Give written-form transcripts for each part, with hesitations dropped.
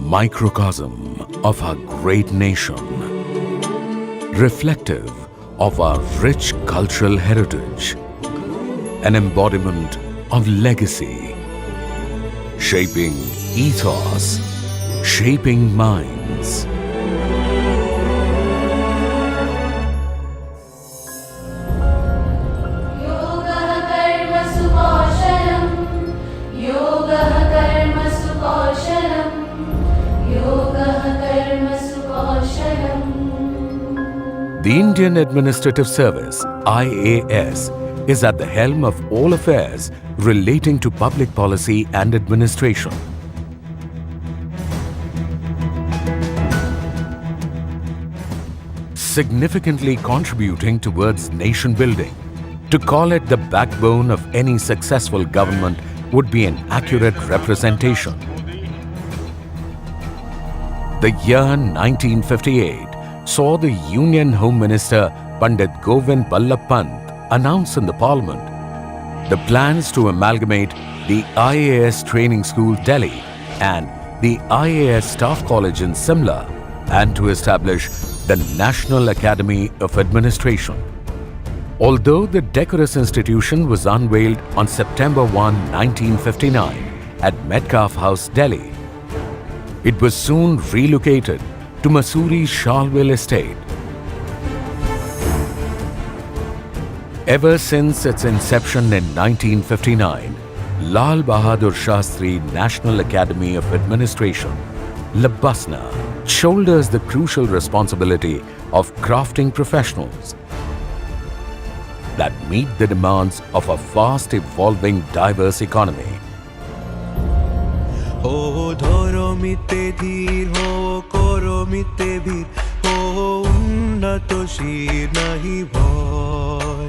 microcosm of our great nation, reflective of our rich cultural heritage, an embodiment of legacy, shaping ethos, shaping minds. The Indian Administrative Service, IAS, is at the helm of all affairs relating to public policy and administration. Significantly contributing towards nation building. To call it the backbone of any successful government would be an accurate representation. The year 1958 saw the Union Home Minister Pandit Govind Ballabh Pant announce in the Parliament the plans to amalgamate the IAS Training School Delhi and the IAS Staff College in Simla and to establish the National Academy of Administration. Although the decorous institution was unveiled on September 1, 1959 at Metcalfe House, Delhi, it was soon relocated to Mussoorie Charleville Estate. Ever since its inception in 1959, Lal Bahadur Shastri National Academy of Administration, Labasna, shoulders the crucial responsibility of crafting professionals that meet the demands of a fast evolving diverse economy. हो धरो मिते धीर हो करो मिते भीर हो उन्नत शीर नहीं भय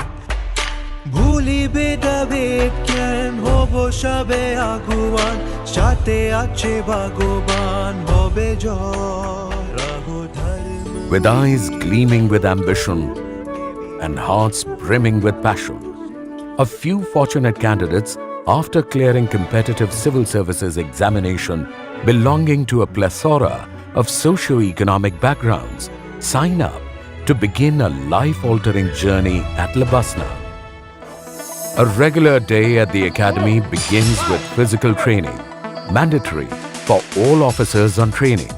भूली बेदा बेज्ञान होबो सबे आगुवान साथे आछे भगवान होबे जय राहो धर्म. With eyes gleaming with ambition and hearts brimming with passion, a few fortunate candidates, after clearing competitive civil services examination belonging to a plethora of socio-economic backgrounds, sign up to begin a life-altering journey at Labasna. A regular day at the academy begins with physical training, mandatory for all officers on training,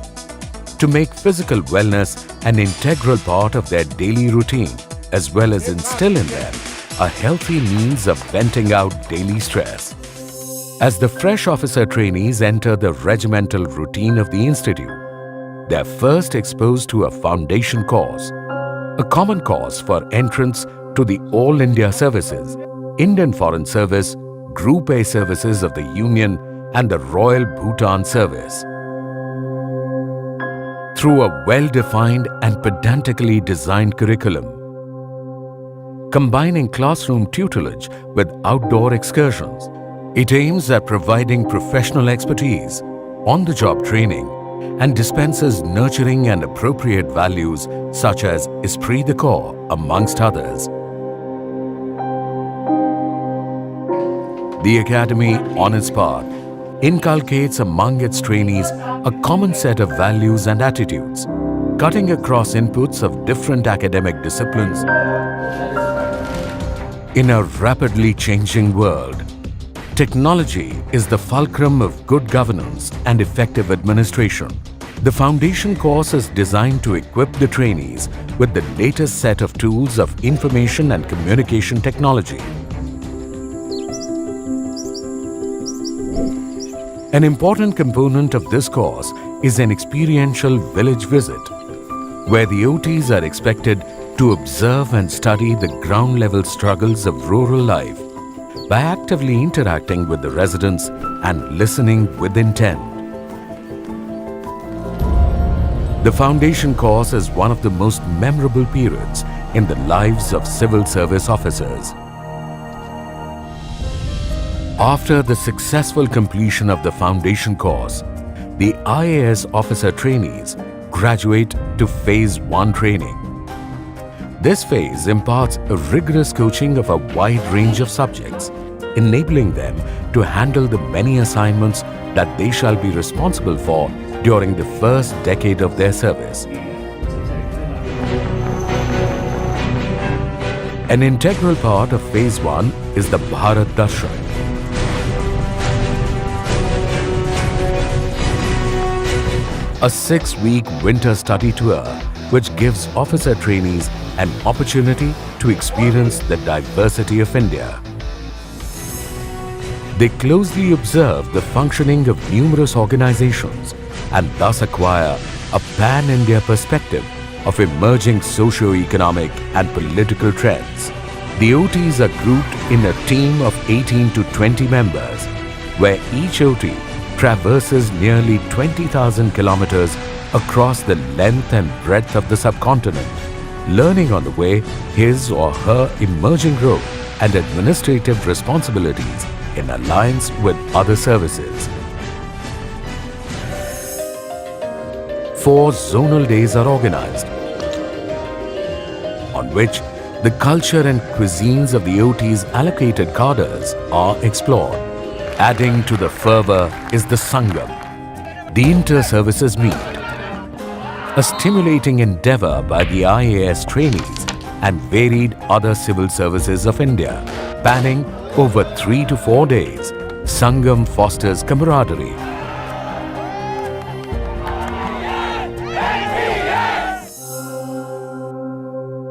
to make physical wellness an integral part of their daily routine, as well as instill in them a healthy means of venting out daily stress. As the fresh officer trainees enter the regimental routine of the institute, they are first exposed to a foundation course, a common course for entrance to the All India Services, Indian Foreign Service, Group A Services of the Union and the Royal Bhutan Service. Through a well-defined and pedantically designed curriculum, combining classroom tutelage with outdoor excursions, it aims at providing professional expertise, on-the-job training, and dispenses nurturing and appropriate values such as esprit de corps, amongst others. The Academy, on its part, inculcates among its trainees a common set of values and attitudes, cutting across inputs of different academic disciplines. In a rapidly changing world, technology is the fulcrum of good governance and effective administration. The foundation course is designed to equip the trainees with the latest set of tools of information and communication technology. An important component of this course is an experiential village visit, where the OTs are expected to observe and study the ground-level struggles of rural life by actively interacting with the residents and listening with intent. The foundation course is one of the most memorable periods in the lives of civil service officers. After the successful completion of the foundation course, the IAS officer trainees graduate to Phase 1 training. This phase imparts a rigorous coaching of a wide range of subjects, enabling them to handle the many assignments that they shall be responsible for during the first decade of their service. An integral part of Phase 1 is the Bharat Darshan. A 6-week winter study tour which gives officer trainees an opportunity to experience the diversity of India. They closely observe the functioning of numerous organizations and thus acquire a pan-India perspective of emerging socio-economic and political trends. The OTs are grouped in a team of 18 to 20 members, where each OT traverses nearly 20,000 kilometers across the length and breadth of the subcontinent, learning on the way his or her emerging role and administrative responsibilities in alliance with other services. 4 zonal days are organized, on which the culture and cuisines of the OT's allocated cadres are explored. Adding to the fervor is the Sangam, the inter-services meet, a stimulating endeavor by the IAS trainees and varied other civil services of India. Spanning over 3 to 4 days, Sangam fosters camaraderie,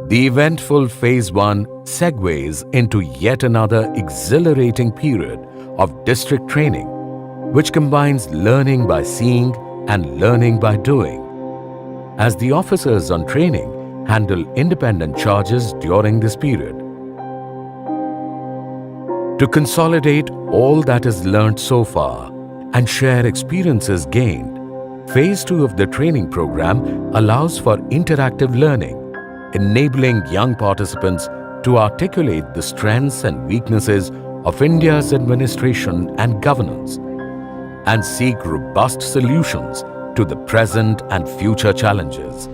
the eventful Phase 1 segues into yet another exhilarating period of district training, which combines learning by seeing and learning by doing, as the officers on training handle independent charges during this period. To consolidate all that is learnt so far and share experiences gained, Phase 2 of the training program allows for interactive learning, enabling young participants to articulate the strengths and weaknesses of India's administration and governance and seek robust solutions to the present and future challenges.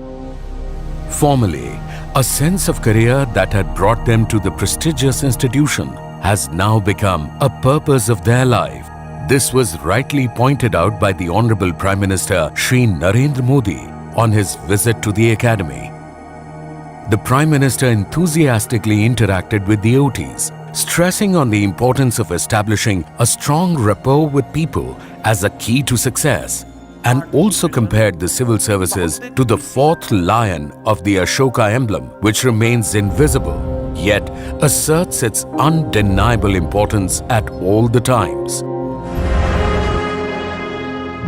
Formerly, a sense of career that had brought them to the prestigious institution has now become a purpose of their life. This was rightly pointed out by the Honorable Prime Minister Shri Narendra Modi on his visit to the Academy. The Prime Minister enthusiastically interacted with the OTs, stressing on the importance of establishing a strong rapport with people as a key to success, and also compared the civil services to the 4th lion of the Ashoka emblem, which remains invisible, yet asserts its undeniable importance at all the times.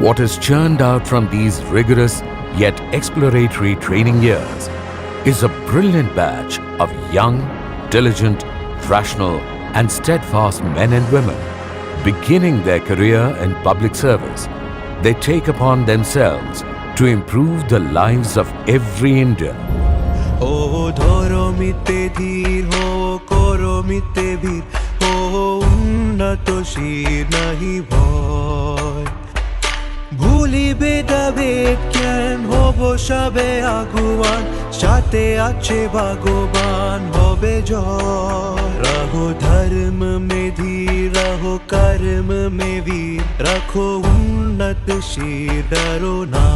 What is churned out from these rigorous yet exploratory training years is a brilliant batch of young, diligent, rational and steadfast men and women beginning their career in public service. They take upon themselves to improve the lives of every Indian. O dhoro mite dheer ho koro mite bhir ho unnato shir nahi bhoy ভুলিবে ডাবেট জ্ঞান হব সবে আগুয়ান সাথে আছে ভগবান হবে জয় रहो धर्म में धीर रहो कर्म में वीर रखो उन्नत शीर डरो ना